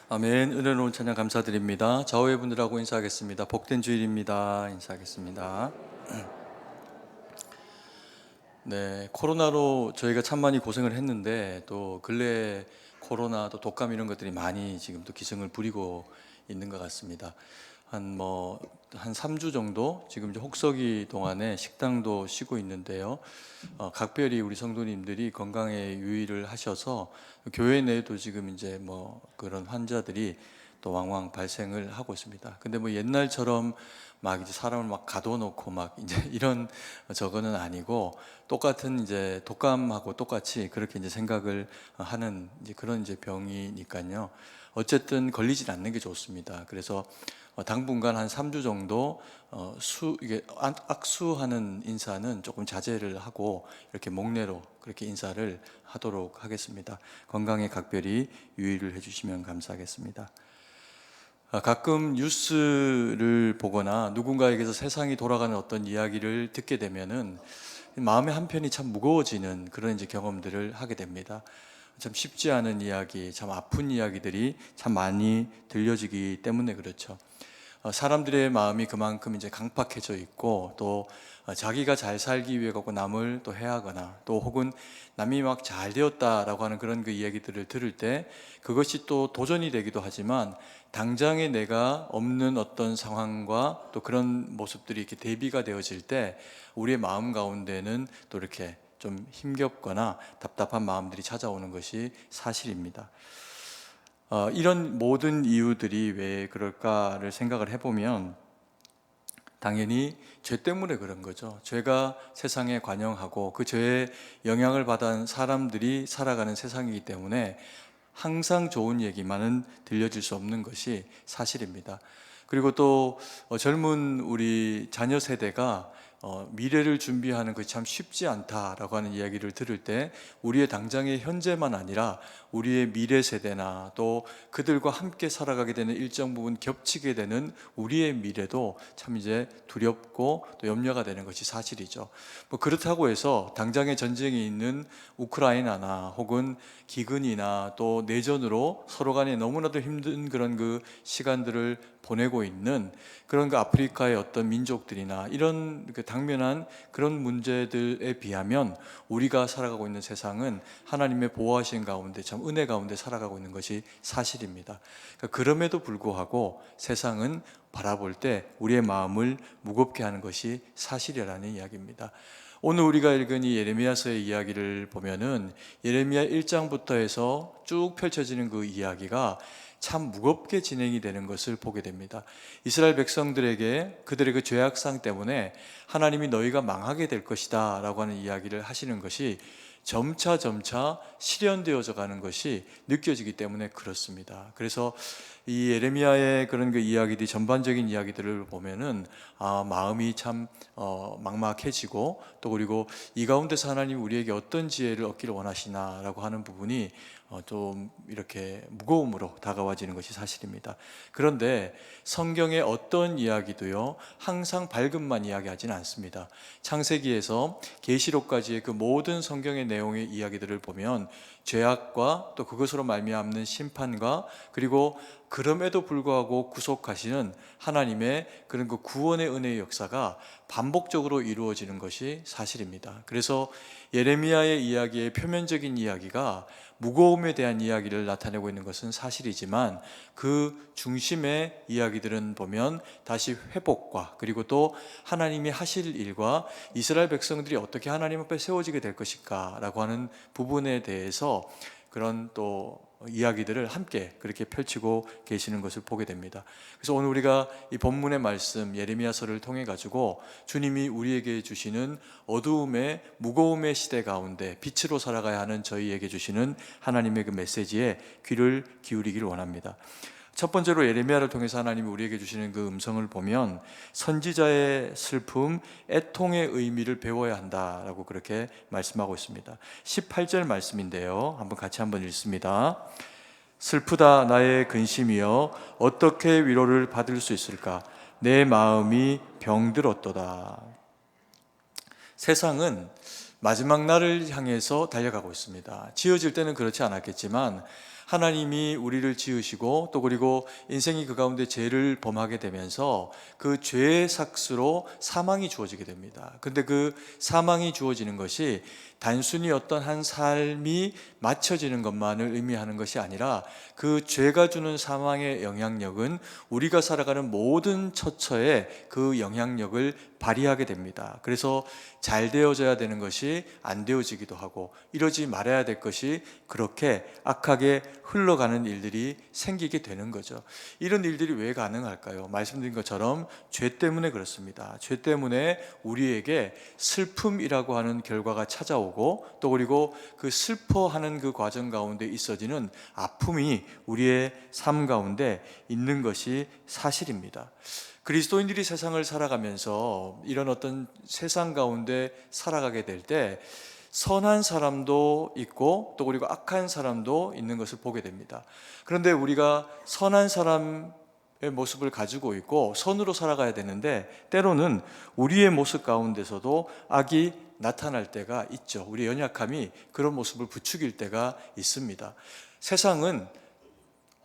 아멘. 은혜로운 찬양 감사드립니다. 좌우의 분들하고 인사하겠습니다. 복된 주일입니다. 인사하겠습니다. 네, 코로나로 저희가 참 많이 고생을 했는데 또 근래에 코로나 또 독감 이런 것들이 많이 지금 또 기승을 부리고 있는 것 같습니다. 한 3주 정도 지금 이제 혹서기 동안에 식당도 쉬고 있는데요. 각별히 우리 성도님들이 건강에 유의를 하셔서 교회 내에도 지금 이제 그런 환자들이 또 왕왕 발생을 하고 있습니다. 근데 옛날처럼 막 이제 사람을 막 가둬놓고 막 이제 이런 저거는 아니고 똑같은 이제 독감하고 똑같이 그렇게 이제 생각을 하는 이제 그런 이제 병이니까요. 어쨌든 걸리진 않는 게 좋습니다. 그래서 당분간 한 3주 정도 이게 악수하는 인사는 조금 자제를 하고 이렇게 목례로 그렇게 인사를 하도록 하겠습니다. 건강에 각별히 유의를 해주시면 감사하겠습니다. 가끔 뉴스를 보거나 누군가에게서 세상이 돌아가는 어떤 이야기를 듣게 되면은 마음의 한편이 참 무거워지는 그런 이제 경험들을 하게 됩니다. 참 쉽지 않은 이야기, 참 아픈 이야기들이 참 많이 들려지기 때문에 그렇죠. 사람들의 마음이 그만큼 이제 강팍해져 있고 또 자기가 잘 살기 위해 갖고 남을 또 해하거나 또 혹은 남이 막 잘 되었다라고 하는 그런 그 이야기들을 들을 때 그것이 또 도전이 되기도 하지만 당장에 내가 없는 어떤 상황과 또 그런 모습들이 이렇게 대비가 되어질 때 우리의 마음 가운데는 또 이렇게 좀 힘겹거나 답답한 마음들이 찾아오는 것이 사실입니다. 이런 모든 이유들이 왜 그럴까를 생각을 해보면 당연히 죄 때문에 그런 거죠. 죄가 세상에 관영하고 그 죄의 영향을 받은 사람들이 살아가는 세상이기 때문에 항상 좋은 얘기만은 들려질 수 없는 것이 사실입니다. 그리고 또 젊은 우리 자녀 세대가 미래를 준비하는 것이 참 쉽지 않다라고 하는 이야기를 들을 때 우리의 당장의 현재만 아니라 우리의 미래 세대나 또 그들과 함께 살아가게 되는 일정 부분 겹치게 되는 우리의 미래도 참 이제 두렵고 또 염려가 되는 것이 사실이죠. 그렇다고 해서 당장의 전쟁이 있는 우크라이나나 혹은 기근이나 또 내전으로 서로 간에 너무나도 힘든 그런 그 시간들을 보내고 있는 그런 그 아프리카의 어떤 민족들이나 이런 그 당면한 그런 문제들에 비하면 우리가 살아가고 있는 세상은 하나님의 보호하신 가운데 참 은혜 가운데 살아가고 있는 것이 사실입니다. 그러니까 그럼에도 불구하고 세상은 바라볼 때 우리의 마음을 무겁게 하는 것이 사실이라는 이야기입니다. 오늘 우리가 읽은 이 예레미야서의 이야기를 보면은 예레미야 1장부터 해서 쭉 펼쳐지는 그 이야기가 참 무겁게 진행이 되는 것을 보게 됩니다. 이스라엘 백성들에게 그들의 그 죄악상 때문에 하나님이 너희가 망하게 될 것이다 라고 하는 이야기를 하시는 것이 점차 실현되어져 가는 것이 느껴지기 때문에 그렇습니다. 그래서 이 예레미야의 그런 그 이야기들이 전반적인 이야기들을 보면은 마음이 참 막막해지고 또 그리고 이 가운데서 하나님 우리에게 어떤 지혜를 얻기를 원하시나라고 하는 부분이 좀 이렇게 무거움으로 다가와지는 것이 사실입니다. 그런데 성경의 어떤 이야기도요 항상 밝음만 이야기하지는 않습니다. 창세기에서 계시록까지의 그 모든 성경의 내용의 이야기들을 보면 죄악과 또 그것으로 말미암는 심판과 그리고 그럼에도 불구하고 구속하시는 하나님의 그런 그 구원의 은혜의 역사가 반복적으로 이루어지는 것이 사실입니다. 그래서 예레미야의 이야기의 표면적인 이야기가 무거움에 대한 이야기를 나타내고 있는 것은 사실이지만 그 중심의 이야기들은 보면 다시 회복과 그리고 또 하나님이 하실 일과 이스라엘 백성들이 어떻게 하나님 앞에 세워지게 될 것일까 라고 하는 부분에 대해서 그런 또 이야기들을 함께 그렇게 펼치고 계시는 것을 보게 됩니다. 그래서 오늘 우리가 이 본문의 말씀 예레미야서를 통해 가지고 주님이 우리에게 주시는 어두움의 무거움의 시대 가운데 빛으로 살아가야 하는 저희에게 주시는 하나님의 그 메시지에 귀를 기울이기를 원합니다. 첫 번째로 예레미야를 통해서 하나님이 우리에게 주시는 그 음성을 보면 선지자의 슬픔, 애통의 의미를 배워야 한다라고 그렇게 말씀하고 있습니다. 18절 말씀인데요. 한번 읽습니다. 슬프다 나의 근심이여 어떻게 위로를 받을 수 있을까? 내 마음이 병들었도다. 세상은 마지막 날을 향해서 달려가고 있습니다. 지어질 때는 그렇지 않았겠지만 하나님이 우리를 지으시고 또 그리고 인생이 그 가운데 죄를 범하게 되면서 그 죄의 삭스로 사망이 주어지게 됩니다. 근데 그 사망이 주어지는 것이 단순히 어떤 한 삶이 맞춰지는 것만을 의미하는 것이 아니라 그 죄가 주는 사망의 영향력은 우리가 살아가는 모든 처처에 그 영향력을 발휘하게 됩니다. 그래서 잘 되어져야 되는 것이 안 되어지기도 하고 이러지 말아야 될 것이 그렇게 악하게 흘러가는 일들이 생기게 되는 거죠. 이런 일들이 왜 가능할까요? 말씀드린 것처럼 죄 때문에 그렇습니다. 죄 때문에 우리에게 슬픔이라고 하는 결과가 찾아오고 또 그리고 그 슬퍼하는 그 과정 가운데 있어지는 아픔이 우리의 삶 가운데 있는 것이 사실입니다. 그리스도인들이 세상을 살아가면서 이런 어떤 세상 가운데 살아가게 될 때 선한 사람도 있고 또 그리고 악한 사람도 있는 것을 보게 됩니다. 그런데 우리가 선한 사람의 모습을 가지고 있고 선으로 살아가야 되는데 때로는 우리의 모습 가운데서도 악이 나타날 때가 있죠. 우리의 연약함이 그런 모습을 부추길 때가 있습니다. 세상은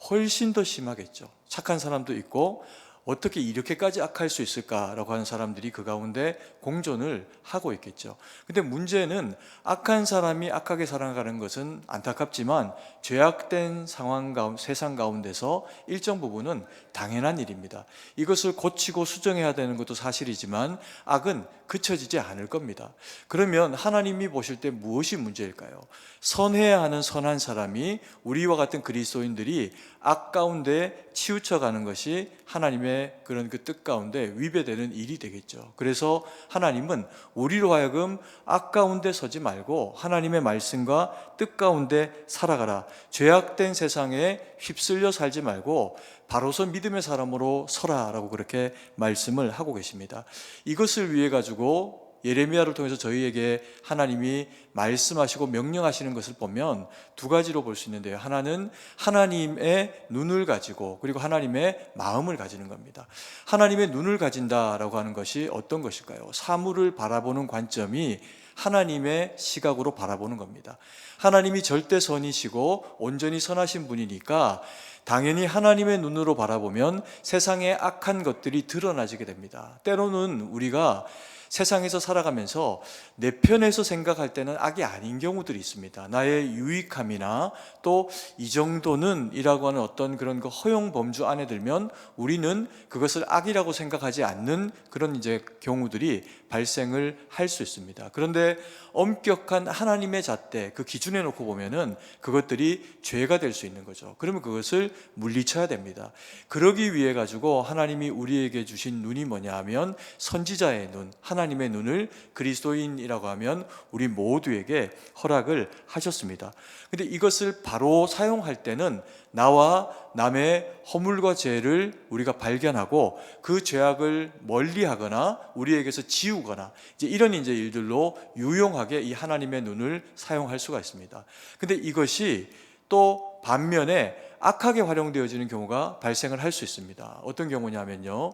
훨씬 더 심하겠죠. 착한 사람도 있고 어떻게 이렇게까지 악할 수 있을까라고 하는 사람들이 그 가운데 공존을 하고 있겠죠. 근데 문제는 악한 사람이 악하게 살아가는 것은 안타깝지만 죄악된 세상 가운데서 일정 부분은 당연한 일입니다. 이것을 고치고 수정해야 되는 것도 사실이지만 악은 그쳐지지 않을 겁니다. 그러면 하나님이 보실 때 무엇이 문제일까요? 선해야 하는 선한 사람이 우리와 같은 그리스도인들이 악 가운데 치우쳐가는 것이 하나님의 그런 그 뜻 가운데 위배되는 일이 되겠죠. 그래서 하나님은 우리로 하여금 악 가운데 서지 말고 하나님의 말씀과 뜻 가운데 살아가라. 죄악된 세상에 휩쓸려 살지 말고 바로서 믿음의 사람으로 서라라고 그렇게 말씀을 하고 계십니다. 이것을 위해 가지고 예레미야를 통해서 저희에게 하나님이 말씀하시고 명령하시는 것을 보면 두 가지로 볼 수 있는데요. 하나는 하나님의 눈을 가지고 그리고 하나님의 마음을 가지는 겁니다. 하나님의 눈을 가진다라고 하는 것이 어떤 것일까요? 사물을 바라보는 관점이 하나님의 시각으로 바라보는 겁니다. 하나님이 절대 선이시고 온전히 선하신 분이니까 당연히 하나님의 눈으로 바라보면 세상의 악한 것들이 드러나지게 됩니다. 때로는 우리가 세상에서 살아가면서 내 편에서 생각할 때는 악이 아닌 경우들이 있습니다. 나의 유익함이나 또 이 정도는 이라고 하는 어떤 그런 그 허용 범주 안에 들면 우리는 그것을 악이라고 생각하지 않는 그런 이제 경우들이 발생을 할 수 있습니다. 그런데 엄격한 하나님의 잣대 그 기준에 놓고 보면은 그것들이 죄가 될 수 있는 거죠. 그러면 그것을 물리쳐야 됩니다. 그러기 위해 가지고 하나님이 우리에게 주신 눈이 뭐냐 하면 선지자의 눈, 하나님의 눈을 그리스도인이라고 하면 우리 모두에게 허락을 하셨습니다. 근데 이것을 바로 사용할 때는 나와 남의 허물과 죄를 우리가 발견하고 그 죄악을 멀리하거나 우리에게서 지우거나 이런 일들로 유용하게 이 하나님의 눈을 사용할 수가 있습니다. 근데 이것이 또 반면에 악하게 활용되어지는 경우가 발생을 할 수 있습니다. 어떤 경우냐면요.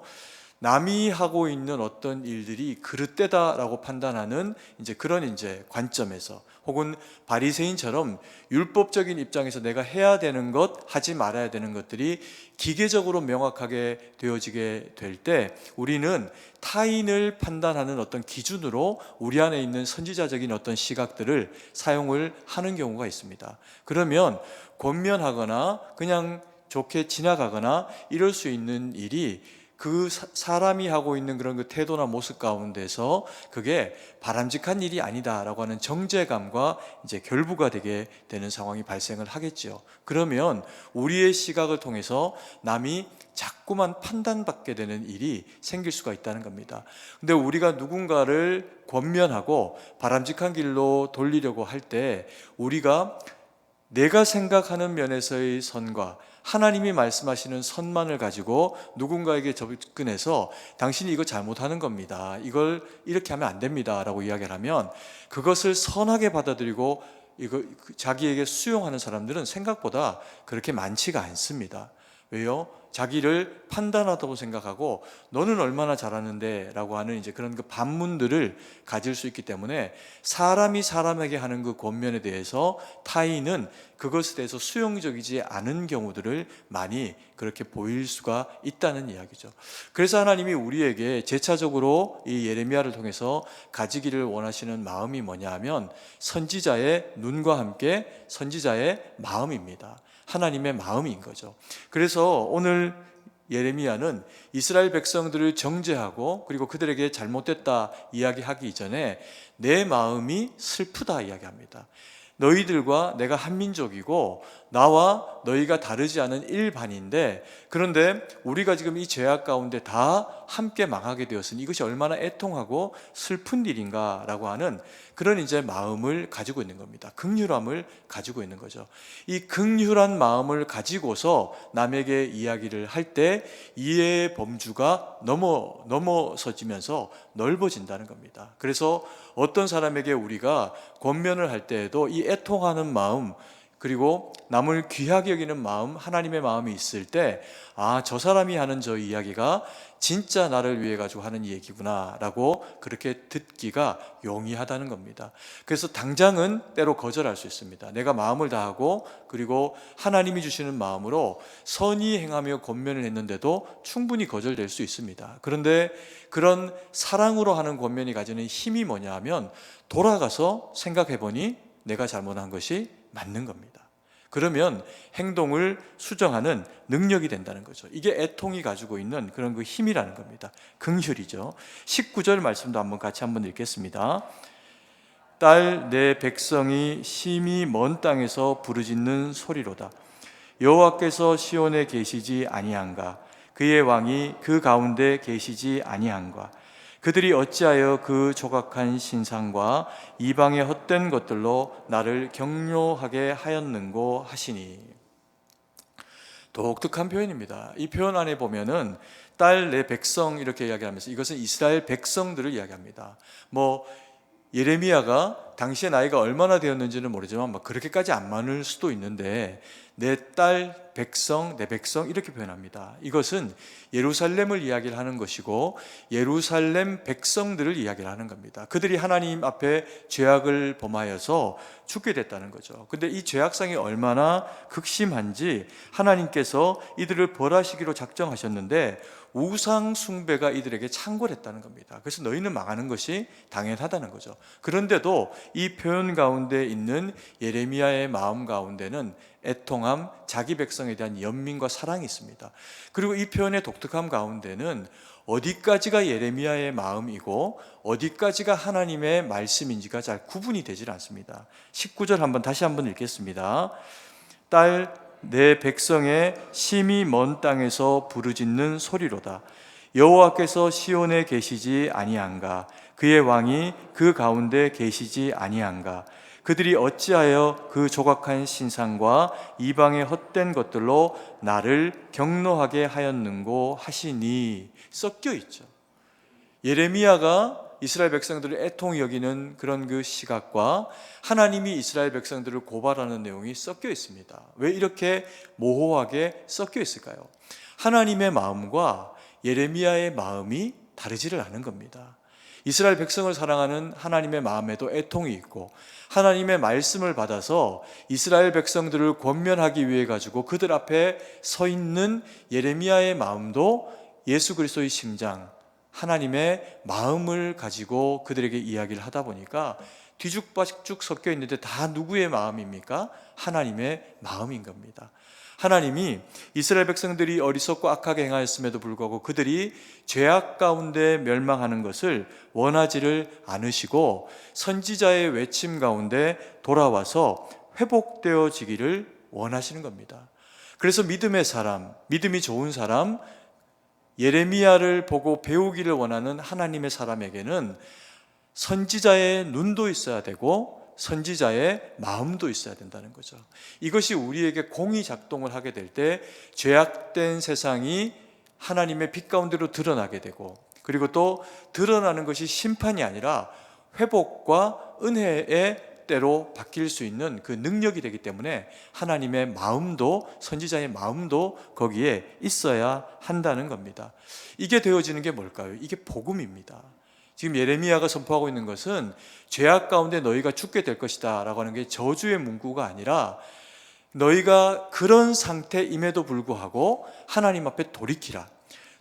남이 하고 있는 어떤 일들이 그릇되다라고 판단하는 그런 관점에서 혹은 바리새인처럼 율법적인 입장에서 내가 해야 되는 것, 하지 말아야 되는 것들이 기계적으로 명확하게 되어지게 될 때 우리는 타인을 판단하는 어떤 기준으로 우리 안에 있는 선지자적인 어떤 시각들을 사용을 하는 경우가 있습니다. 그러면 권면하거나 그냥 좋게 지나가거나 이럴 수 있는 일이 그 사람이 하고 있는 그런 그 태도나 모습 가운데서 그게 바람직한 일이 아니다라고 하는 정죄감과 결부가 되게 되는 상황이 발생을 하겠죠. 그러면 우리의 시각을 통해서 남이 자꾸만 판단받게 되는 일이 생길 수가 있다는 겁니다. 근데 우리가 누군가를 권면하고 바람직한 길로 돌리려고 할 때 우리가 내가 생각하는 면에서의 선과 하나님이 말씀하시는 선만을 가지고 누군가에게 접근해서 당신이 이거 잘못하는 겁니다. 이걸 이렇게 하면 안 됩니다. 라고 이야기를 하면 그것을 선하게 받아들이고 자기에게 수용하는 사람들은 생각보다 그렇게 많지가 않습니다. 왜요? 자기를 판단하다고 생각하고 너는 얼마나 잘하는데 라고 하는 이제 그런 그 반문들을 가질 수 있기 때문에 사람이 사람에게 하는 그 권면에 대해서 타인은 그것에 대해서 수용적이지 않은 경우들을 많이 그렇게 보일 수가 있다는 이야기죠. 그래서 하나님이 우리에게 제차적으로 이 예레미야를 통해서 가지기를 원하시는 마음이 뭐냐 하면 선지자의 눈과 함께 선지자의 마음입니다. 하나님의 마음인 거죠. 그래서 오늘 예레미야는 이스라엘 백성들을 정죄하고 그리고 그들에게 잘못됐다 이야기하기 전에 내 마음이 슬프다 이야기합니다. 너희들과 내가 한 민족이고 나와 너희가 다르지 않은 일반인데, 그런데 우리가 지금 이 죄악 가운데 다 함께 망하게 되었으니 이것이 얼마나 애통하고 슬픈 일인가라고 하는 그런 이제 마음을 가지고 있는 겁니다. 긍휼함을 가지고 있는 거죠. 이 긍휼한 마음을 가지고서 남에게 이야기를 할 때 이해의 범주가 넘어서지면서 넓어진다는 겁니다. 그래서 어떤 사람에게 우리가 권면을 할 때에도 이 애통하는 마음, 그리고 남을 귀하게 여기는 마음, 하나님의 마음이 있을 때, 아, 저 사람이 하는 저 이야기가 진짜 나를 위해 가지고 하는 얘기구나 라고 그렇게 듣기가 용이하다는 겁니다. 그래서 당장은 때로 거절할 수 있습니다. 내가 마음을 다하고 그리고 하나님이 주시는 마음으로 선히 행하며 권면을 했는데도 충분히 거절될 수 있습니다. 그런데 그런 사랑으로 하는 권면이 가지는 힘이 뭐냐 하면 돌아가서 생각해 보니 내가 잘못한 것이 맞는 겁니다. 그러면 행동을 수정하는 능력이 된다는 거죠. 이게 애통이 가지고 있는 그런 그 힘이라는 겁니다. 긍휼이죠. 19절 말씀도 같이 한번 읽겠습니다. 딸 내 백성이 심히 먼 땅에서 부르짖는 소리로다. 여호와께서 시온에 계시지 아니한가? 그의 왕이 그 가운데 계시지 아니한가? 그들이 어찌하여 그 조각한 신상과 이방의 헛된 것들로 나를 격려하게 하였는고 하시니. 독특한 표현입니다. 이 표현 안에 보면은 딸 내 백성 이렇게 이야기하면서 이것은 이스라엘 백성들을 이야기합니다. 예레미야가 당시에 나이가 얼마나 되었는지는 모르지만 그렇게까지 안 많을 수도 있는데 내 딸 백성, 내 백성 이렇게 표현합니다. 이것은 예루살렘을 이야기를 하는 것이고 예루살렘 백성들을 이야기를 하는 겁니다. 그들이 하나님 앞에 죄악을 범하여서 죽게 됐다는 거죠. 근데 이 죄악상이 얼마나 극심한지 하나님께서 이들을 벌하시기로 작정하셨는데 우상 숭배가 이들에게 창궐했다는 겁니다. 그래서 너희는 망하는 것이 당연하다는 거죠. 그런데도 이 표현 가운데 있는 예레미야의 마음 가운데는 애통함, 자기 백성에 대한 연민과 사랑이 있습니다. 그리고 이 표현의 독특함 가운데는 어디까지가 예레미야의 마음이고 어디까지가 하나님의 말씀인지가 잘 구분이 되질 않습니다. 19절 다시 한번 읽겠습니다. 딸 내 백성의 심히 먼 땅에서 부르짖는 소리로다. 여호와께서 시온에 계시지 아니한가? 그의 왕이 그 가운데 계시지 아니한가? 그들이 어찌하여 그 조각한 신상과 이방의 헛된 것들로 나를 격노하게 하였는고 하시니. 섞여 있죠. 예레미야가 이스라엘 백성들을 애통히 여기는 그런 그 시각과 하나님이 이스라엘 백성들을 고발하는 내용이 섞여 있습니다. 왜 이렇게 모호하게 섞여 있을까요? 하나님의 마음과 예레미야의 마음이 다르지를 않은 겁니다. 이스라엘 백성을 사랑하는 하나님의 마음에도 애통이 있고 하나님의 말씀을 받아서 이스라엘 백성들을 권면하기 위해 가지고 그들 앞에 서 있는 예레미야의 마음도 예수 그리스도의 심장, 하나님의 마음을 가지고 그들에게 이야기를 하다 보니까 뒤죽박죽 섞여 있는데 다 누구의 마음입니까? 하나님의 마음인 겁니다. 하나님이 이스라엘 백성들이 어리석고 악하게 행하였음에도 불구하고 그들이 죄악 가운데 멸망하는 것을 원하지를 않으시고 선지자의 외침 가운데 돌아와서 회복되어지기를 원하시는 겁니다. 그래서 믿음의 사람, 믿음이 좋은 사람, 예레미야를 보고 배우기를 원하는 하나님의 사람에게는 선지자의 눈도 있어야 되고 선지자의 마음도 있어야 된다는 거죠. 이것이 우리에게 공이 작동을 하게 될 때 죄악된 세상이 하나님의 빛 가운데로 드러나게 되고, 그리고 또 드러나는 것이 심판이 아니라 회복과 은혜의 때로 바뀔 수 있는 그 능력이 되기 때문에 하나님의 마음도, 선지자의 마음도 거기에 있어야 한다는 겁니다. 이게 되어지는 게 뭘까요? 이게 복음입니다. 지금 예레미야가 선포하고 있는 것은 죄악 가운데 너희가 죽게 될 것이다 라고 하는 게 저주의 문구가 아니라, 너희가 그런 상태임에도 불구하고 하나님 앞에 돌이키라.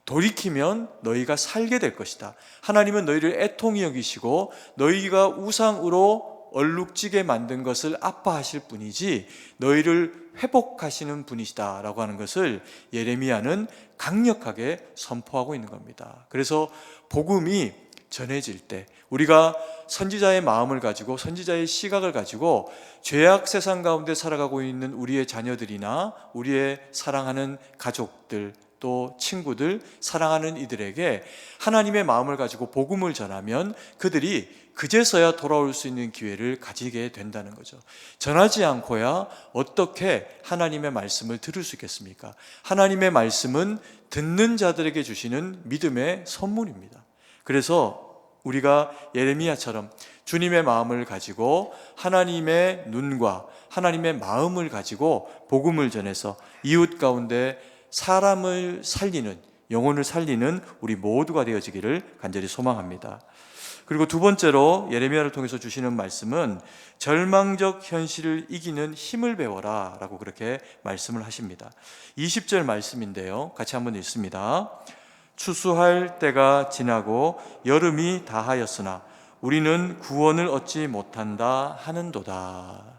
돌이키면 너희가 살게 될 것이다. 하나님은 너희를 애통히 여기시고 너희가 우상으로 얼룩지게 만든 것을 아파하실 뿐이지 너희를 회복하시는 분이시다 라고 하는 것을 예레미야는 강력하게 선포하고 있는 겁니다. 그래서 복음이 전해질 때, 우리가 선지자의 마음을 가지고, 선지자의 시각을 가지고 죄악 세상 가운데 살아가고 있는 우리의 자녀들이나 우리의 사랑하는 가족들, 또 친구들, 사랑하는 이들에게 하나님의 마음을 가지고 복음을 전하면 그들이 그제서야 돌아올 수 있는 기회를 가지게 된다는 거죠. 전하지 않고야 어떻게 하나님의 말씀을 들을 수 있겠습니까? 하나님의 말씀은 듣는 자들에게 주시는 믿음의 선물입니다. 그래서 우리가 예레미야처럼 주님의 마음을 가지고, 하나님의 눈과 하나님의 마음을 가지고 복음을 전해서 이웃 가운데 사람을 살리는, 영혼을 살리는 우리 모두가 되어지기를 간절히 소망합니다. 그리고 두 번째로 예레미야를 통해서 주시는 말씀은 절망적 현실을 이기는 힘을 배워라 라고 그렇게 말씀을 하십니다. 20절 말씀인데요, 같이 한번 읽습니다. 추수할 때가 지나고 여름이 다하였으나 우리는 구원을 얻지 못한다 하는도다.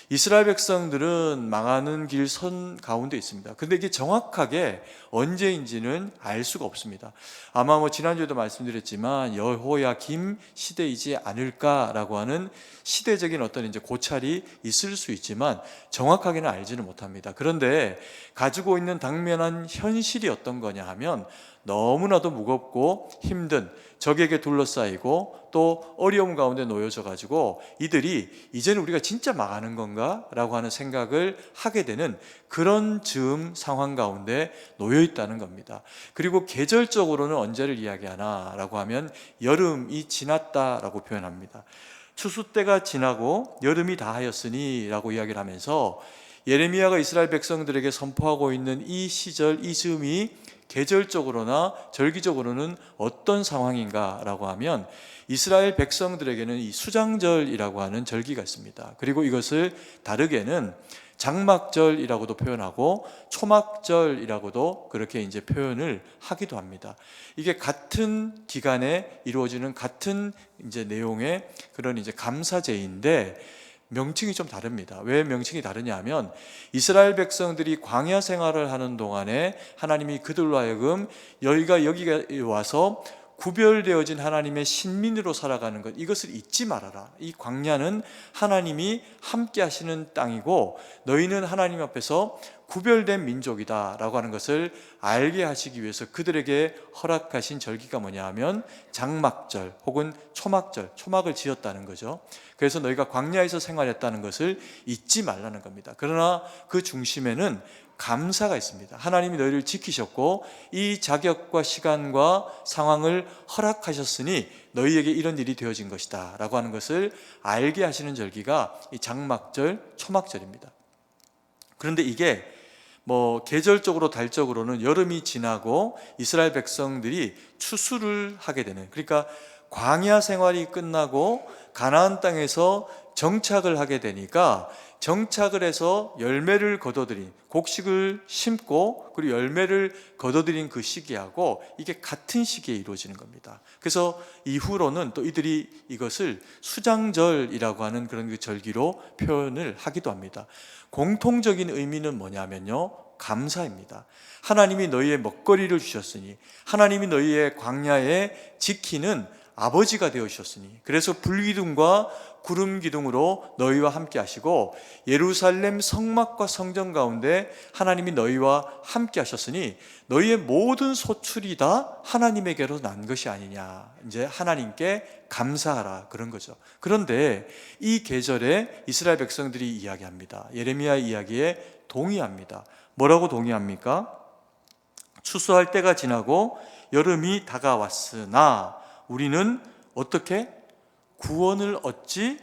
이스라엘 백성들은 망하는 길 선 가운데 있습니다. 근데 이게 정확하게 언제인지는 알 수가 없습니다. 아마 지난주에도 말씀드렸지만 여호야김 시대이지 않을까라고 하는 시대적인 어떤 이제 고찰이 있을 수 있지만 정확하게는 알지는 못합니다. 그런데 가지고 있는 당면한 현실이 어떤 거냐 하면, 너무나도 무겁고 힘든, 적에게 둘러싸이고 또 어려움 가운데 놓여져 가지고 이들이 이제는 우리가 진짜 망하는 건가? 라고 하는 생각을 하게 되는 그런 즈음 상황 가운데 놓여 있다는 겁니다. 그리고 계절적으로는 언제를 이야기하나 라고 하면 여름이 지났다라고 표현합니다. 추수 때가 지나고 여름이 다하였으니 라고 이야기를 하면서 예레미야가 이스라엘 백성들에게 선포하고 있는 이 시절, 이 즈음이 계절적으로나 절기적으로는 어떤 상황인가 라고 하면, 이스라엘 백성들에게는 이 수장절이라고 하는 절기가 있습니다. 그리고 이것을 다르게는 장막절이라고도 표현하고 초막절이라고도 그렇게 이제 표현을 하기도 합니다. 이게 같은 기간에 이루어지는 같은 이제 내용의 그런 이제 감사제인데 명칭이 좀 다릅니다. 왜 명칭이 다르냐 하면, 이스라엘 백성들이 광야 생활을 하는 동안에 하나님이 그들로 하여금 여기가 와서 구별되어진 하나님의 신민으로 살아가는 것, 이것을 잊지 말아라. 이 광야는 하나님이 함께 하시는 땅이고 너희는 하나님 앞에서 구별된 민족이다 라고 하는 것을 알게 하시기 위해서 그들에게 허락하신 절기가 뭐냐 하면 장막절 혹은 초막절, 초막을 지었다는 거죠. 그래서 너희가 광야에서 생활했다는 것을 잊지 말라는 겁니다. 그러나 그 중심에는 감사가 있습니다. 하나님이 너희를 지키셨고 이 자격과 시간과 상황을 허락하셨으니 너희에게 이런 일이 되어진 것이다 라고 하는 것을 알게 하시는 절기가 이 장막절, 초막절입니다. 그런데 이게 계절적으로 달적으로는 여름이 지나고 이스라엘 백성들이 추수를 하게 되는, 그러니까 광야 생활이 끝나고 가나안 땅에서 정착을 하게 되니까 정착을 해서 열매를 거둬들인, 곡식을 심고 그리고 열매를 거둬들인 그 시기하고 이게 같은 시기에 이루어지는 겁니다. 그래서 이후로는 또 이들이 이것을 수장절이라고 하는 그런 그 절기로 표현을 하기도 합니다. 공통적인 의미는 뭐냐면요, 감사입니다. 하나님이 너희의 먹거리를 주셨으니, 하나님이 너희의 광야에 지키는 아버지가 되어주셨으니, 그래서 불기둥과 구름 기둥으로 너희와 함께 하시고 예루살렘 성막과 성전 가운데 하나님이 너희와 함께 하셨으니 너희의 모든 소출이 다 하나님에게로 난 것이 아니냐, 이제 하나님께 감사하라, 그런 거죠. 그런데 이 계절에 이스라엘 백성들이 이야기합니다. 예레미야 이야기에 동의합니다. 뭐라고 동의합니까? 추수할 때가 지나고 여름이 다가왔으나 우리는 어떻게 구원을 얻지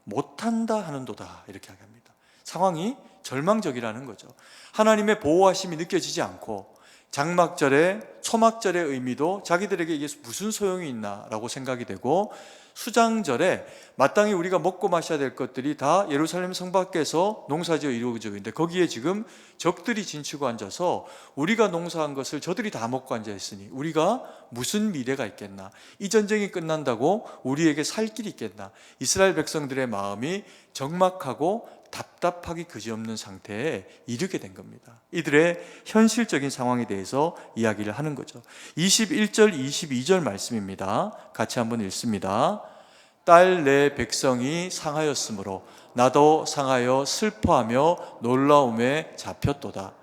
못한다 하는도다 이렇게 이야기합니다. 상황이 절망적이라는 거죠. 하나님의 보호하심이 느껴지지 않고 장막절의 초막절의 의미도 자기들에게 이게 무슨 소용이 있나라고 생각이 되고, 수장절에 마땅히 우리가 먹고 마셔야 될 것들이 다 예루살렘 성 밖에서 농사지어 이루어지고 있는데 거기에 지금 적들이 진치고 앉아서 우리가 농사한 것을 저들이 다 먹고 앉아 있으니 우리가 무슨 미래가 있겠나, 이 전쟁이 끝난다고 우리에게 살 길이 있겠나. 이스라엘 백성들의 마음이 적막하고 답답하기 그지없는 상태에 이르게 된 겁니다. 이들의 현실적인 상황에 대해서 이야기를 하는 거죠. 21절 22절 말씀입니다. 같이 한번 읽습니다. 딸 내 백성이 상하였으므로 나도 상하여 슬퍼하며 놀라움에 잡혔도다.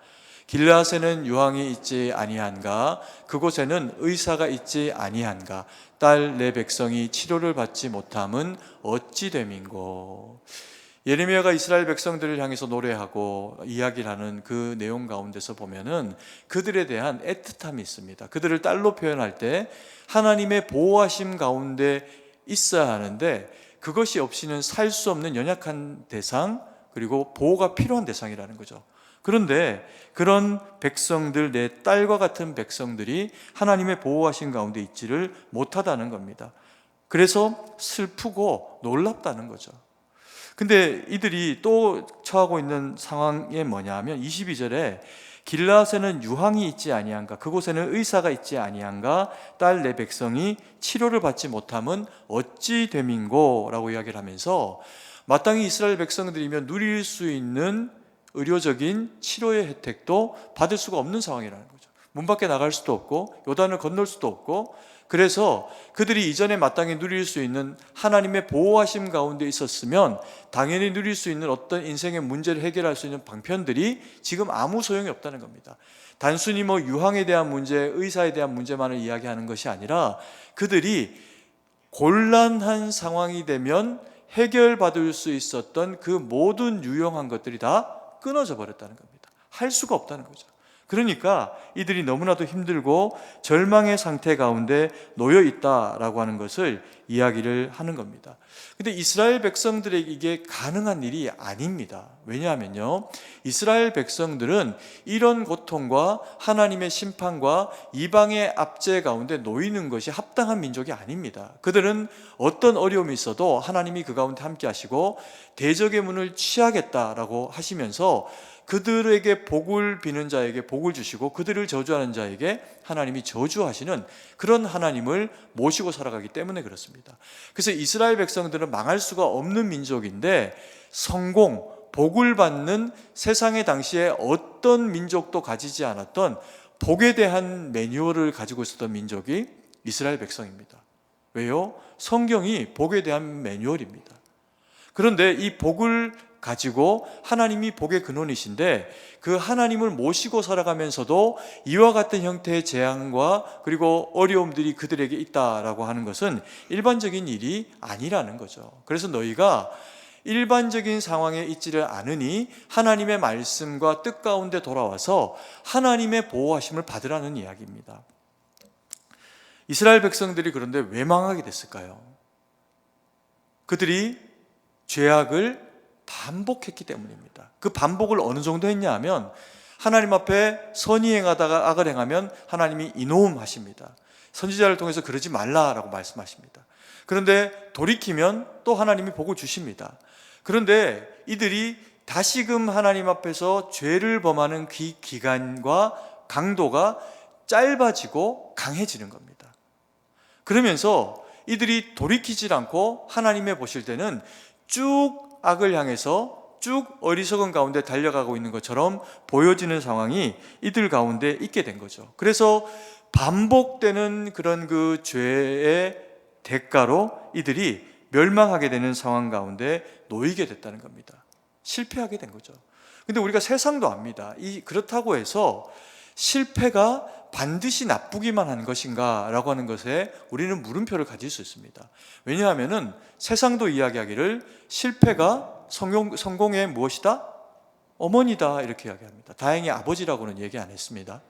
길르앗에는 유황이 있지 아니한가, 그곳에는 의사가 있지 아니한가. 딸 내 백성이 치료를 받지 못함은 어찌 됨인고. 예레미야가 이스라엘 백성들을 향해서 노래하고 이야기를 하는 그 내용 가운데서 보면은 그들에 대한 애틋함이 있습니다. 그들을 딸로 표현할 때 하나님의 보호하심 가운데 있어야 하는데 그것이 없이는 살 수 없는 연약한 대상, 그리고 보호가 필요한 대상이라는 거죠. 그런데 그런 백성들, 내 딸과 같은 백성들이 하나님의 보호하심 가운데 있지를 못하다는 겁니다. 그래서 슬프고 놀랍다는 거죠. 근데 이들이 또 처하고 있는 상황이 뭐냐면 22절에 길르앗에는 유황이 있지 아니한가, 그곳에는 의사가 있지 아니한가, 딸 내 백성이 치료를 받지 못함은 어찌 됨인고 라고 이야기를 하면서 마땅히 이스라엘 백성들이면 누릴 수 있는 의료적인 치료의 혜택도 받을 수가 없는 상황이라는 거죠. 문 밖에 나갈 수도 없고 요단을 건널 수도 없고, 그래서 그들이 이전에 마땅히 누릴 수 있는 하나님의 보호하심 가운데 있었으면 당연히 누릴 수 있는 어떤 인생의 문제를 해결할 수 있는 방편들이 지금 아무 소용이 없다는 겁니다. 단순히 유황에 대한 문제, 의사에 대한 문제만을 이야기하는 것이 아니라 그들이 곤란한 상황이 되면 해결받을 수 있었던 그 모든 유용한 것들이 다 끊어져 버렸다는 겁니다. 할 수가 없다는 거죠. 그러니까 이들이 너무나도 힘들고 절망의 상태 가운데 놓여 있다라고 하는 것을 이야기를 하는 겁니다. 근데 이스라엘 백성들에게 이게 가능한 일이 아닙니다. 왜냐하면요, 이스라엘 백성들은 이런 고통과 하나님의 심판과 이방의 압제 가운데 놓이는 것이 합당한 민족이 아닙니다. 그들은 어떤 어려움이 있어도 하나님이 그 가운데 함께 하시고 대적의 문을 취하겠다라고 하시면서 그들에게 복을 비는 자에게 복을 주시고 그들을 저주하는 자에게 하나님이 저주하시는 그런 하나님을 모시고 살아가기 때문에 그렇습니다. 그래서 이스라엘 백성들은 망할 수가 없는 민족인데 성공, 복을 받는 세상의 당시에 어떤 민족도 가지지 않았던 복에 대한 매뉴얼을 가지고 있었던 민족이 이스라엘 백성입니다. 왜요? 성경이 복에 대한 매뉴얼입니다. 그런데 이 복을 가지고 하나님이 복의 근원이신데 그 하나님을 모시고 살아가면서도 이와 같은 형태의 재앙과 그리고 어려움들이 그들에게 있다라고 하는 것은 일반적인 일이 아니라는 거죠. 그래서 너희가 일반적인 상황에 있지를 않으니 하나님의 말씀과 뜻 가운데 돌아와서 하나님의 보호하심을 받으라는 이야기입니다. 이스라엘 백성들이 그런데 왜 망하게 됐을까요? 그들이 죄악을 반복했기 때문입니다. 그 반복을 어느 정도 했냐 하면 하나님 앞에 선히 행하다가 악을 행하면 하나님이 이노움하십니다. 선지자를 통해서 그러지 말라라고 말씀하십니다. 그런데 돌이키면 또 하나님이 복을 주십니다. 그런데 이들이 다시금 하나님 앞에서 죄를 범하는 그 기간과 강도가 짧아지고 강해지는 겁니다. 그러면서 이들이 돌이키질 않고 하나님의 보실 때는 쭉 악을 향해서 쭉 어리석은 가운데 달려가고 있는 것처럼 보여지는 상황이 이들 가운데 있게 된 거죠. 그래서 반복되는 그런 그 죄의 대가로 이들이 멸망하게 되는 상황 가운데 놓이게 됐다는 겁니다. 실패하게 된 거죠. 근데 우리가 세상도 압니다. 그렇다고 해서 실패가 반드시 나쁘기만 한 것인가 라고 하는 것에 우리는 물음표를 가질 수 있습니다. 왜냐하면 세상도 이야기하기를 실패가 성공의 무엇이다? 어머니다 이렇게 이야기합니다. 다행히 아버지라고는 얘기 안 했습니다.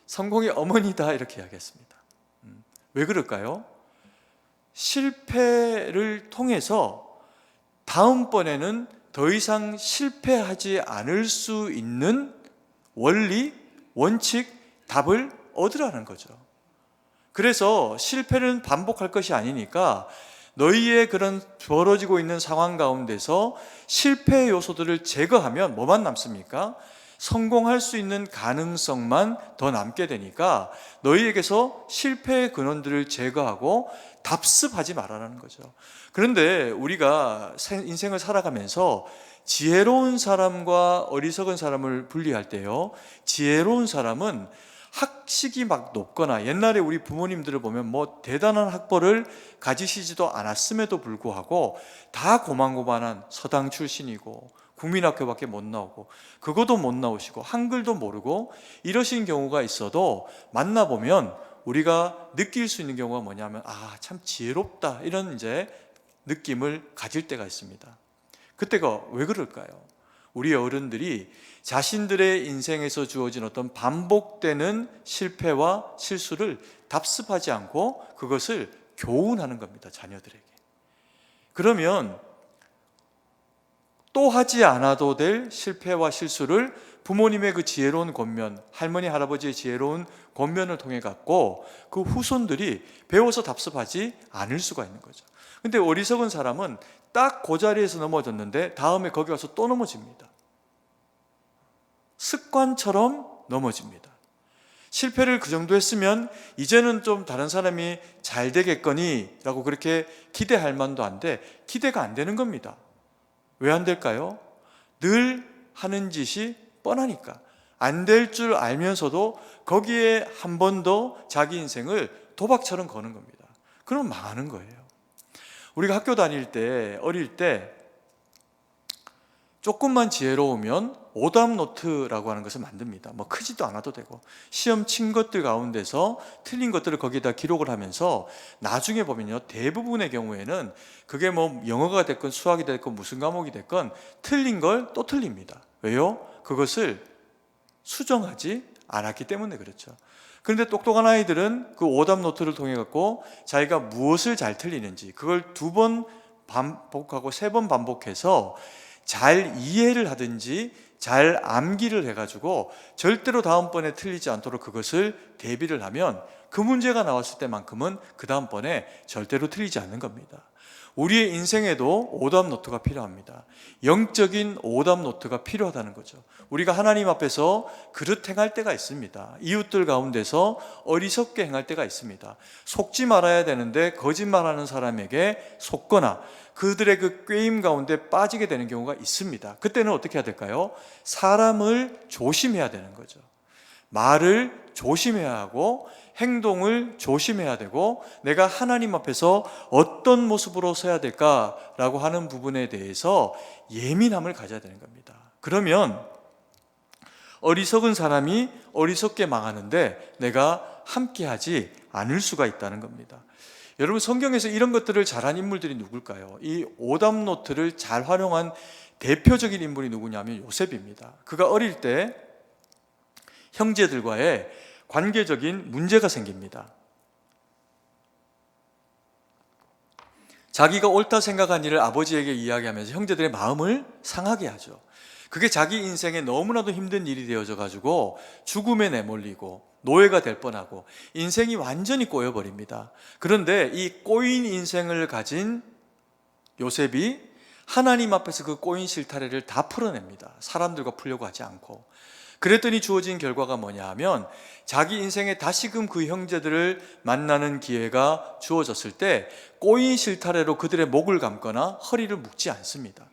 성공의 어머니다 이렇게 이야기했습니다. 왜 그럴까요? 실패를 통해서 다음번에는 더 이상 실패하지 않을 수 있는 원리, 원칙, 답을 얻으라는 거죠. 그래서 실패는 반복할 것이 아니니까 너희의 그런 벌어지고 있는 상황 가운데서 실패의 요소들을 제거하면 뭐만 남습니까? 성공할 수 있는 가능성만 더 남게 되니까 너희에게서 실패의 근원들을 제거하고 답습하지 말아라는 거죠. 그런데 우리가 인생을 살아가면서 지혜로운 사람과 어리석은 사람을 분리할 때요, 지혜로운 사람은 학식이 막 높거나, 옛날에 우리 부모님들을 보면 뭐 대단한 학벌을 가지시지도 않았음에도 불구하고 다 고만고만한 서당 출신이고 국민학교밖에 못 나오고 그거도 못 나오시고 한글도 모르고 이러신 경우가 있어도 만나보면 우리가 느낄 수 있는 경우가 뭐냐면, 아, 참 지혜롭다, 이런 이제 느낌을 가질 때가 있습니다. 그때가 왜 그럴까요? 우리 어른들이 자신들의 인생에서 주어진 어떤 반복되는 실패와 실수를 답습하지 않고 그것을 교훈하는 겁니다, 자녀들에게. 그러면 또 하지 않아도 될 실패와 실수를 부모님의 그 지혜로운 권면, 할머니 할아버지의 지혜로운 권면을 통해 갖고 그 후손들이 배워서 답습하지 않을 수가 있는 거죠. 근데 어리석은 사람은 딱 그 자리에서 넘어졌는데 다음에 거기 가서 또 넘어집니다. 습관처럼 넘어집니다. 실패를 그 정도 했으면 이제는 좀 다른 사람이 잘 되겠거니 라고 그렇게 기대할 만도 한데 기대가 안 되는 겁니다. 왜 안 될까요? 늘 하는 짓이 뻔하니까. 안 될 줄 알면서도 거기에 한 번 더 자기 인생을 도박처럼 거는 겁니다. 그럼 망하는 거예요. 우리가 학교 다닐 때, 어릴 때 조금만 지혜로우면 오답 노트라고 하는 것을 만듭니다. 뭐 크지도 않아도 되고, 시험 친 것들 가운데서 틀린 것들을 거기다 기록을 하면서 나중에 보면요, 대부분의 경우에는 그게 뭐 영어가 됐건 수학이 됐건 무슨 과목이 됐건 틀린 걸 또 틀립니다. 왜요? 그것을 수정하지 않았기 때문에 그렇죠. 그런데 똑똑한 아이들은 그 오답 노트를 통해 갖고 자기가 무엇을 잘 틀리는지 그걸 2번 반복하고 3번 반복해서 잘 이해를 하든지 잘 암기를 해가지고 절대로 다음번에 틀리지 않도록 그것을 대비를 하면 그 문제가 나왔을 때만큼은 그 다음번에 절대로 틀리지 않는 겁니다. 우리의 인생에도 오답 노트가 필요합니다. 영적인 오답 노트가 필요하다는 거죠. 우리가 하나님 앞에서 그릇 행할 때가 있습니다. 이웃들 가운데서 어리석게 행할 때가 있습니다. 속지 말아야 되는데 거짓말하는 사람에게 속거나 그들의 그 꾀임 가운데 빠지게 되는 경우가 있습니다. 그때는 어떻게 해야 될까요? 사람을 조심해야 되는 거죠. 말을 조심해야 하고 행동을 조심해야 되고 내가 하나님 앞에서 어떤 모습으로 서야 될까라고 하는 부분에 대해서 예민함을 가져야 되는 겁니다. 그러면 어리석은 사람이 어리석게 망하는데 내가 함께하지 않을 수가 있다는 겁니다. 여러분, 성경에서 이런 것들을 잘한 인물들이 누굴까요? 이 오답 노트를 잘 활용한 대표적인 인물이 누구냐면 요셉입니다. 그가 어릴 때 형제들과의 관계적인 문제가 생깁니다. 자기가 옳다 생각한 일을 아버지에게 이야기하면서 형제들의 마음을 상하게 하죠. 그게 자기 인생에 너무나도 힘든 일이 되어져 가지고 죽음에 내몰리고 노예가 될 뻔하고 인생이 완전히 꼬여버립니다. 그런데 이 꼬인 인생을 가진 요셉이 하나님 앞에서 그 꼬인 실타래를 다 풀어냅니다. 사람들과 풀려고 하지 않고. 그랬더니 주어진 결과가 뭐냐 하면 자기 인생에 다시금 그 형제들을 만나는 기회가 주어졌을 때 꼬인 실타래로 그들의 목을 감거나 허리를 묶지 않습니다.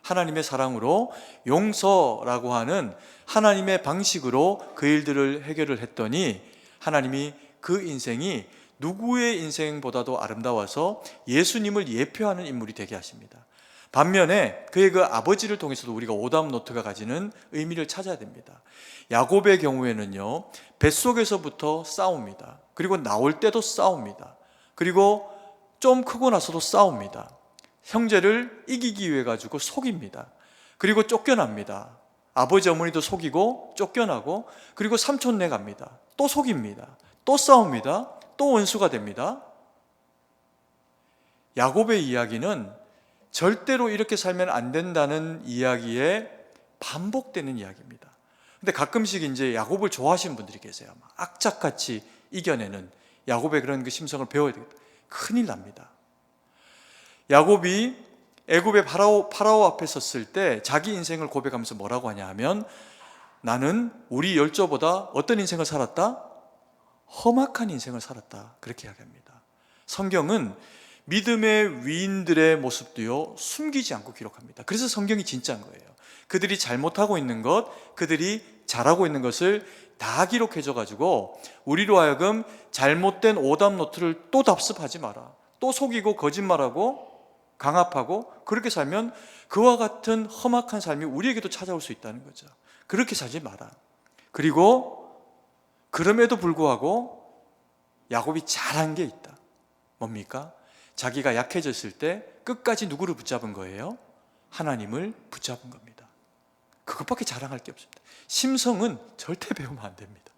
하나님의 사랑으로 용서라고 하는 하나님의 방식으로 그 일들을 해결을 했더니 하나님이 그 인생이 누구의 인생보다도 아름다워서 예수님을 예표하는 인물이 되게 하십니다. 반면에 그의 그 아버지를 통해서도 우리가 오답 노트가 가지는 의미를 찾아야 됩니다. 야곱의 경우에는요, 뱃속에서부터 싸웁니다. 그리고 나올 때도 싸웁니다. 그리고 좀 크고 나서도 싸웁니다. 형제를 이기기 위해 가지고 속입니다. 그리고 쫓겨납니다. 아버지 어머니도 속이고 쫓겨나고 그리고 삼촌네 갑니다. 또 속입니다. 또 싸웁니다. 또 원수가 됩니다. 야곱의 이야기는 절대로 이렇게 살면 안 된다는 이야기에 반복되는 이야기입니다. 근데 가끔씩 이제 야곱을 좋아하시는 분들이 계세요. 악착같이 이겨내는 야곱의 그런 그 심성을 배워야 되겠다. 큰일 납니다. 야곱이 애굽의 파라오 앞에 섰을 때 자기 인생을 고백하면서 뭐라고 하냐 하면, 나는 우리 열조보다 어떤 인생을 살았다? 험악한 인생을 살았다. 그렇게 이야기합니다. 성경은 믿음의 위인들의 모습도요 숨기지 않고 기록합니다. 그래서 성경이 진짜인 거예요. 그들이 잘못하고 있는 것, 그들이 잘하고 있는 것을 다 기록해줘 가지고 우리로 하여금 잘못된 오답 노트를 또 답습하지 마라, 또 속이고 거짓말하고 강압하고 그렇게 살면 그와 같은 험악한 삶이 우리에게도 찾아올 수 있다는 거죠. 그렇게 살지 마라. 그리고 그럼에도 불구하고 야곱이 잘한 게 있다. 뭡니까? 자기가 약해졌을 때 끝까지 누구를 붙잡은 거예요? 하나님을 붙잡은 겁니다. 그것밖에 자랑할 게 없습니다. 심성은 절대 배우면 안 됩니다.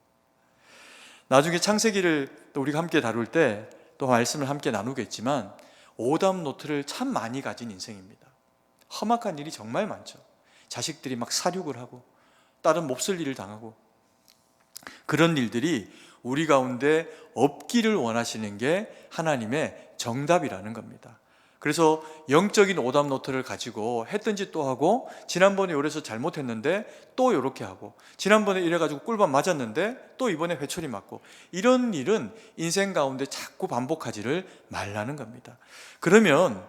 나중에 창세기를 또 우리가 함께 다룰 때 또 말씀을 함께 나누겠지만 오답 노트를 참 많이 가진 인생입니다. 험악한 일이 정말 많죠. 자식들이 막 사륙을 하고 딸은 몹쓸 일을 당하고, 그런 일들이 우리 가운데 없기를 원하시는 게 하나님의 정답이라는 겁니다. 그래서 영적인 오답 노트를 가지고 했던 짓 또 하고, 지난번에 이래서 잘못했는데 또 이렇게 하고, 지난번에 이래가지고 꿀밤 맞았는데 또 이번에 회초리 맞고, 이런 일은 인생 가운데 자꾸 반복하지를 말라는 겁니다. 그러면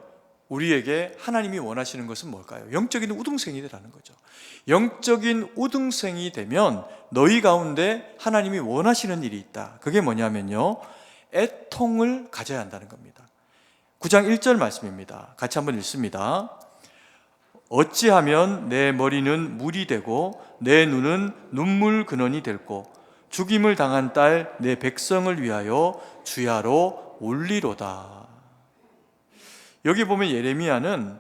우리에게 하나님이 원하시는 것은 뭘까요? 영적인 우등생이 되라는 거죠. 영적인 우등생이 되면 너희 가운데 하나님이 원하시는 일이 있다. 그게 뭐냐면요, 애통을 가져야 한다는 겁니다. 9장 1절 말씀입니다. 같이 한번 읽습니다. 어찌하면 내 머리는 물이 되고 내 눈은 눈물 근원이 될꼬, 죽임을 당한 딸 내 백성을 위하여 주야로 울리로다. 여기 보면 예레미야는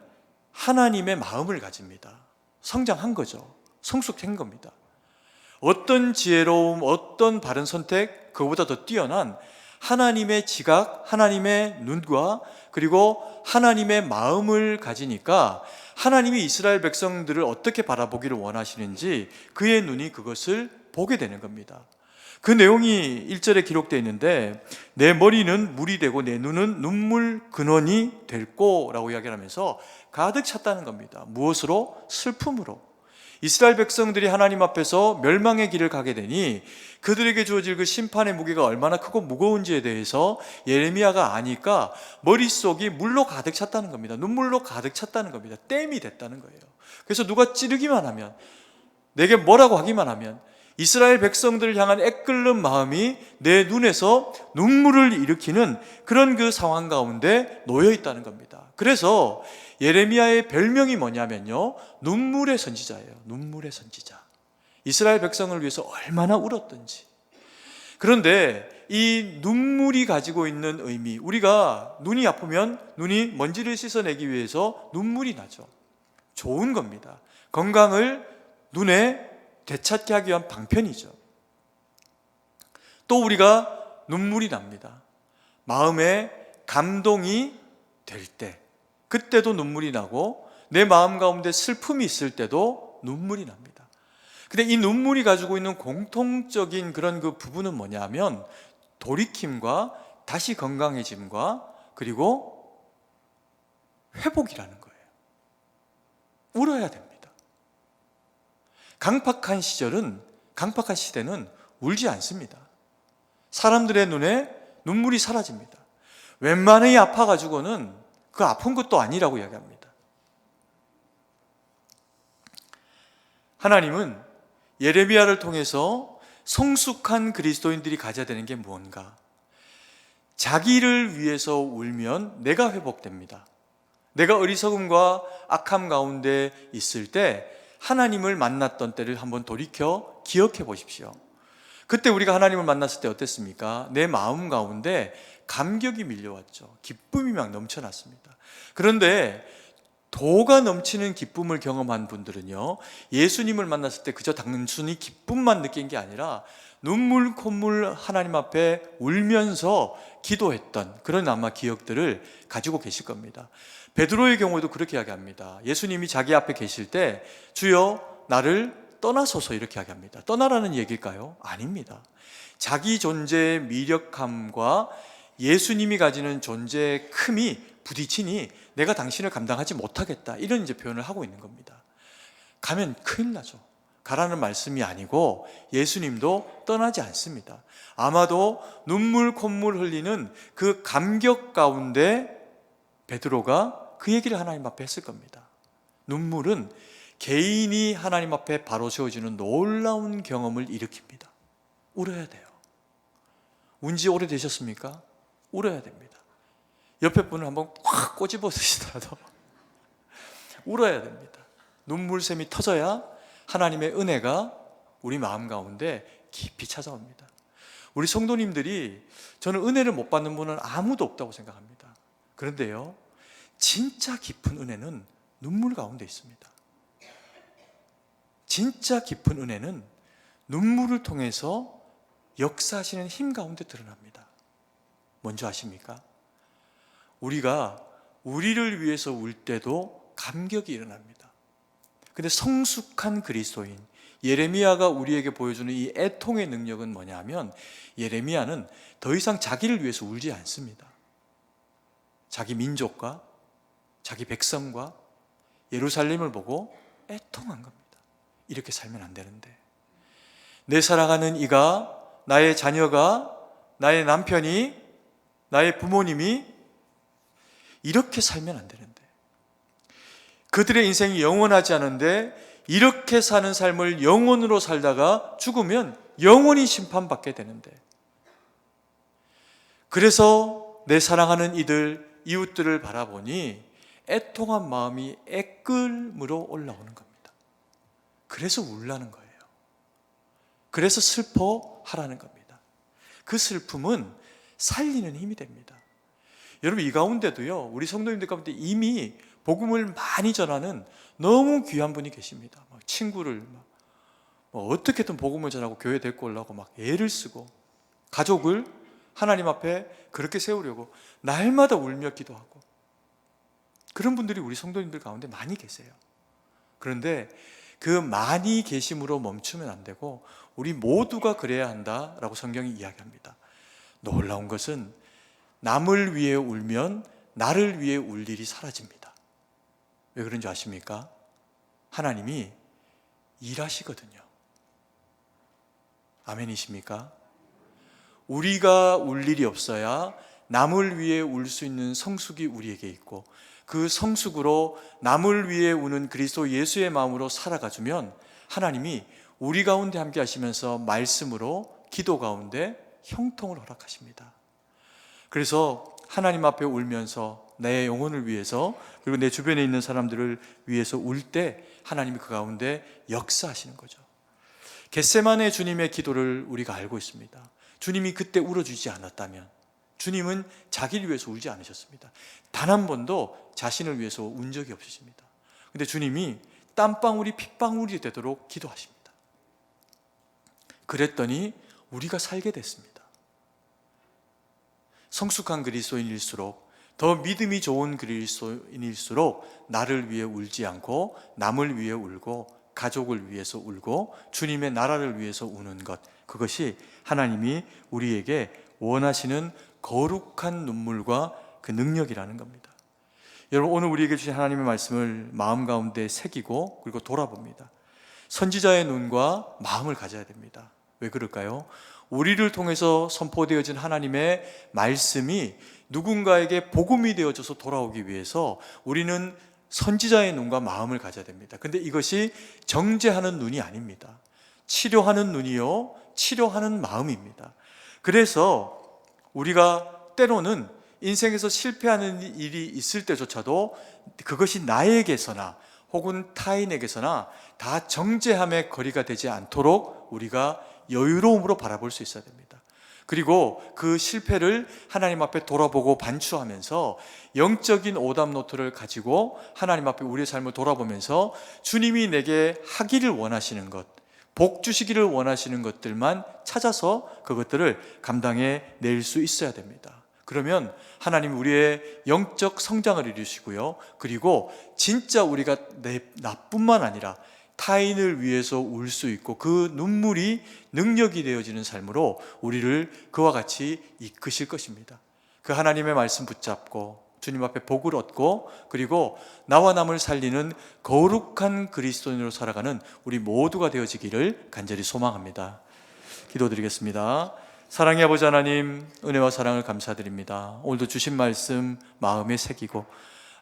하나님의 마음을 가집니다. 성장한 거죠. 성숙한 겁니다. 어떤 지혜로움, 어떤 바른 선택, 그거보다 더 뛰어난 하나님의 지각, 하나님의 눈과 그리고 하나님의 마음을 가지니까 하나님이 이스라엘 백성들을 어떻게 바라보기를 원하시는지 그의 눈이 그것을 보게 되는 겁니다. 그 내용이 1절에 기록되어 있는데, 내 머리는 물이 되고 내 눈은 눈물 근원이 될꼬 라고 이야기를 하면서 가득 찼다는 겁니다. 무엇으로? 슬픔으로. 이스라엘 백성들이 하나님 앞에서 멸망의 길을 가게 되니 그들에게 주어질 그 심판의 무게가 얼마나 크고 무거운지에 대해서 예레미야가 아니까 머릿속이 물로 가득 찼다는 겁니다. 눈물로 가득 찼다는 겁니다. 댐이 됐다는 거예요. 그래서 누가 찌르기만 하면, 내게 뭐라고 하기만 하면 이스라엘 백성들을 향한 애끓는 마음이 내 눈에서 눈물을 일으키는 그런 그 상황 가운데 놓여 있다는 겁니다. 그래서 예레미야의 별명이 뭐냐면요, 눈물의 선지자예요. 눈물의 선지자. 이스라엘 백성을 위해서 얼마나 울었던지. 그런데 이 눈물이 가지고 있는 의미, 우리가 눈이 아프면 눈이 먼지를 씻어내기 위해서 눈물이 나죠. 좋은 겁니다. 건강을 눈에 되찾게 하기 위한 방편이죠. 또 우리가 눈물이 납니다. 마음에 감동이 될 때, 그때도 눈물이 나고, 내 마음 가운데 슬픔이 있을 때도 눈물이 납니다. 근데 이 눈물이 가지고 있는 공통적인 그런 그 부분은 뭐냐면 돌이킴과 다시 건강해짐과 그리고 회복이라는 거예요. 울어야 됩니다. 강팍한 시대는 울지 않습니다. 사람들의 눈에 눈물이 사라집니다. 웬만히 아파가지고는 그 아픈 것도 아니라고 이야기합니다. 하나님은 예레미야를 통해서 성숙한 그리스도인들이 가져야 되는 게 무언가? 자기를 위해서 울면 내가 회복됩니다. 내가 어리석음과 악함 가운데 있을 때 하나님을 만났던 때를 한번 돌이켜 기억해 보십시오. 그때 우리가 하나님을 만났을 때 어땠습니까? 내 마음 가운데 감격이 밀려왔죠. 기쁨이 막 넘쳐났습니다. 그런데 도가 넘치는 기쁨을 경험한 분들은요, 예수님을 만났을 때 그저 단순히 기쁨만 느낀 게 아니라 눈물 콧물 하나님 앞에 울면서 기도했던 그런 아마 기억들을 가지고 계실 겁니다. 베드로의 경우에도 그렇게 이야기합니다. 예수님이 자기 앞에 계실 때 주여 나를 떠나소서 이렇게 이야기합니다. 떠나라는 얘기일까요? 아닙니다. 자기 존재의 미력함과 예수님이 가지는 존재의 큼이 부딪히니 내가 당신을 감당하지 못하겠다, 이런 이제 표현을 하고 있는 겁니다. 가면 큰일 나죠. 가라는 말씀이 아니고 예수님도 떠나지 않습니다. 아마도 눈물 콧물 흘리는 그 감격 가운데 베드로가 그 얘기를 하나님 앞에 했을 겁니다. 눈물은 개인이 하나님 앞에 바로 세워지는 놀라운 경험을 일으킵니다. 울어야 돼요. 운지 오래되셨습니까? 울어야 됩니다. 옆에 분을 한번 확 꼬집어 쓰시더라도 울어야 됩니다. 눈물샘이 터져야 하나님의 은혜가 우리 마음 가운데 깊이 찾아옵니다. 우리 성도님들이, 저는 은혜를 못 받는 분은 아무도 없다고 생각합니다. 그런데요, 진짜 깊은 은혜는 눈물 가운데 있습니다. 진짜 깊은 은혜는 눈물을 통해서 역사하시는 힘 가운데 드러납니다. 뭔지 아십니까? 우리가 우리를 위해서 울 때도 감격이 일어납니다. 근데 성숙한 그리스도인 예레미야가 우리에게 보여주는 이 애통의 능력은 뭐냐면, 예레미야는 더 이상 자기를 위해서 울지 않습니다. 자기 민족과 자기 백성과 예루살렘을 보고 애통한 겁니다. 이렇게 살면 안 되는데, 내 사랑하는 이가, 나의 자녀가, 나의 남편이, 나의 부모님이 이렇게 살면 안 되는데, 그들의 인생이 영원하지 않은데 이렇게 사는 삶을 영원으로 살다가 죽으면 영원히 심판받게 되는데, 그래서 내 사랑하는 이들, 이웃들을 바라보니 애통한 마음이 애끓음으로 올라오는 겁니다. 그래서 울라는 거예요. 그래서 슬퍼하라는 겁니다. 그 슬픔은 살리는 힘이 됩니다. 여러분, 이 가운데도요, 우리 성도님들 가운데 이미 복음을 많이 전하는 너무 귀한 분이 계십니다. 막 친구를 어떻게든 복음을 전하고 교회 데리고 오려고 막 애를 쓰고, 가족을 하나님 앞에 그렇게 세우려고 날마다 울며 기도하고, 그런 분들이 우리 성도님들 가운데 많이 계세요. 그런데 그 많이 계심으로 멈추면 안 되고 우리 모두가 그래야 한다라고 성경이 이야기합니다. 놀라운 것은 남을 위해 울면 나를 위해 울 일이 사라집니다. 왜 그런지 아십니까? 하나님이 일하시거든요. 아멘이십니까? 우리가 울 일이 없어야 남을 위해 울 수 있는 성숙이 우리에게 있고, 그 성숙으로 남을 위해 우는 그리스도 예수의 마음으로 살아가주면 하나님이 우리 가운데 함께 하시면서 말씀으로 기도 가운데 형통을 허락하십니다. 그래서 하나님 앞에 울면서 내 영혼을 위해서, 그리고 내 주변에 있는 사람들을 위해서 울 때 하나님이 그 가운데 역사하시는 거죠. 겟세마네 주님의 기도를 우리가 알고 있습니다. 주님이 그때 울어주지 않았다면 주님은 자기를 위해서 울지 않으셨습니다. 단 한 번도 자신을 위해서 운 적이 없으십니다. 근데 주님이 땀방울이 핏방울이 되도록 기도하십니다. 그랬더니 우리가 살게 됐습니다. 성숙한 그리스도인일수록, 더 믿음이 좋은 그리스도인일수록 나를 위해 울지 않고 남을 위해 울고 가족을 위해서 울고 주님의 나라를 위해서 우는 것, 그것이 하나님이 우리에게 원하시는 거룩한 눈물과 그 능력이라는 겁니다. 여러분, 오늘 우리에게 주신 하나님의 말씀을 마음 가운데 새기고 그리고 돌아봅니다. 선지자의 눈과 마음을 가져야 됩니다. 왜 그럴까요? 우리를 통해서 선포되어진 하나님의 말씀이 누군가에게 복음이 되어져서 돌아오기 위해서 우리는 선지자의 눈과 마음을 가져야 됩니다. 근데 이것이 정죄하는 눈이 아닙니다. 치료하는 눈이요, 치료하는 마음입니다. 그래서 우리가 때로는 인생에서 실패하는 일이 있을 때조차도 그것이 나에게서나 혹은 타인에게서나 다 정죄함의 거리가 되지 않도록 우리가 여유로움으로 바라볼 수 있어야 됩니다. 그리고 그 실패를 하나님 앞에 돌아보고 반추하면서 영적인 오답 노트를 가지고 하나님 앞에 우리의 삶을 돌아보면서 주님이 내게 하기를 원하시는 것, 복 주시기를 원하시는 것들만 찾아서 그것들을 감당해 낼 수 있어야 됩니다. 그러면 하나님 우리의 영적 성장을 이루시고요. 그리고 진짜 우리가 나뿐만 아니라 타인을 위해서 울 수 있고 그 눈물이 능력이 되어지는 삶으로 우리를 그와 같이 이끄실 것입니다. 그 하나님의 말씀 붙잡고 주님 앞에 복을 얻고 그리고 나와 남을 살리는 거룩한 그리스도인으로 살아가는 우리 모두가 되어지기를 간절히 소망합니다. 기도드리겠습니다. 사랑의 아버지 하나님, 은혜와 사랑을 감사드립니다. 오늘도 주신 말씀 마음에 새기고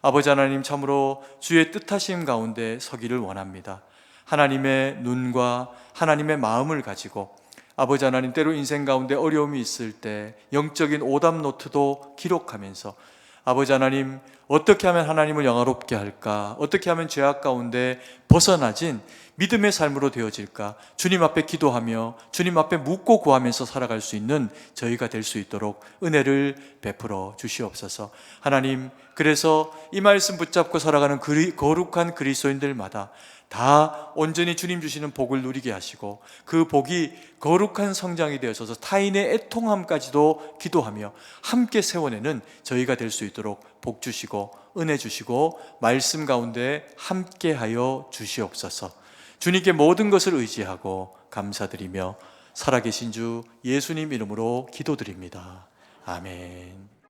아버지 하나님 참으로 주의 뜻하심 가운데 서기를 원합니다. 하나님의 눈과 하나님의 마음을 가지고 아버지 하나님 때로 인생 가운데 어려움이 있을 때 영적인 오답 노트도 기록하면서 아버지 하나님 어떻게 하면 하나님을 영화롭게 할까? 어떻게 하면 죄악 가운데 벗어나진 믿음의 삶으로 되어질까? 주님 앞에 기도하며 주님 앞에 묻고 구하면서 살아갈 수 있는 저희가 될 수 있도록 은혜를 베풀어 주시옵소서. 하나님, 그래서 이 말씀 붙잡고 살아가는 거룩한 그리스도인들마다 다 온전히 주님 주시는 복을 누리게 하시고 그 복이 거룩한 성장이 되어서 타인의 애통함까지도 기도하며 함께 세워내는 저희가 될 수 있도록 복 주시고 은혜 주시고 말씀 가운데 함께하여 주시옵소서. 주님께 모든 것을 의지하고 감사드리며 살아계신 주 예수님 이름으로 기도드립니다. 아멘.